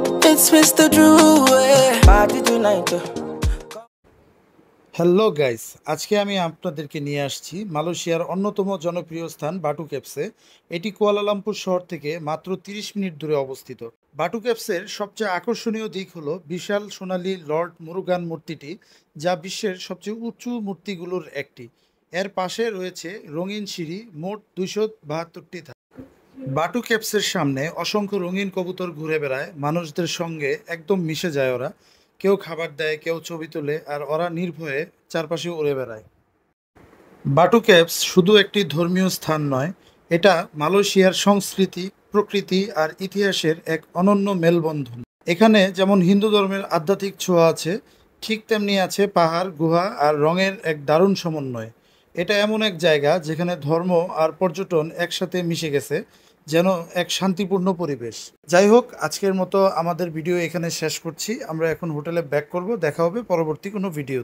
It's Mr. Drew. Party tonight. Hello guys, আজকে আমি আপনাদেরকে নিয়ে আসছি মালয়েশিয়ার অন্যতম জনপ্রিয় স্থান বাটু কেভসে। এটি কুয়ালালামপুর শহর থেকে মাত্র 30 মিনিট দূরে অবস্থিত। বাটু কেভসের সবচেয়ে আকর্ষণীয় দিক হলো বিশাল সোনালী লর্ড মুরুগান মূর্তিটি, যা বিশ্বের সবচেয়ে উঁচু মূর্তিগুলোর একটি। এর পাশে রয়েছে রঙিন সিঁড়ি, মোট 272টি ধাপ। বাটু কেভসের সামনে অসংখ্য রঙিন কবুতর ঘুরে বেড়ায়, মানুষদের সঙ্গে একদম মিশে যায় ওরা। কেউ খাবার দেয়, কেউ ছবি তোলে, আর ওরা নির্ভয়ে চারপাশে উড়ে বেড়ায়। বাটু কেভস শুধু একটি ধর্মীয় স্থান নয়, এটা মালয়েশিয়ার সংস্কৃতি, প্রকৃতি আর ইতিহাসের এক অনন্য মেলবন্ধন। এখানে যেমন হিন্দু ধর্মের আধ্যাত্মিক ছোঁয়া আছে, ঠিক তেমনি আছে পাহাড়, গুহা আর রঙের এক দারুণ সমন্বয়। এটা এমন এক জায়গা যেখানে ধর্ম আর পর্যটন একসাথে মিশে গেছে, যেন এক শান্তিপূর্ণ পরিবেশ। যাই হোক, আজকের মতো আমাদের ভিডিও এখানে শেষ করছি। আমরা এখন হোটেলে ব্যাক করব। দেখা হবে পরবর্তী কোনো ভিডিও।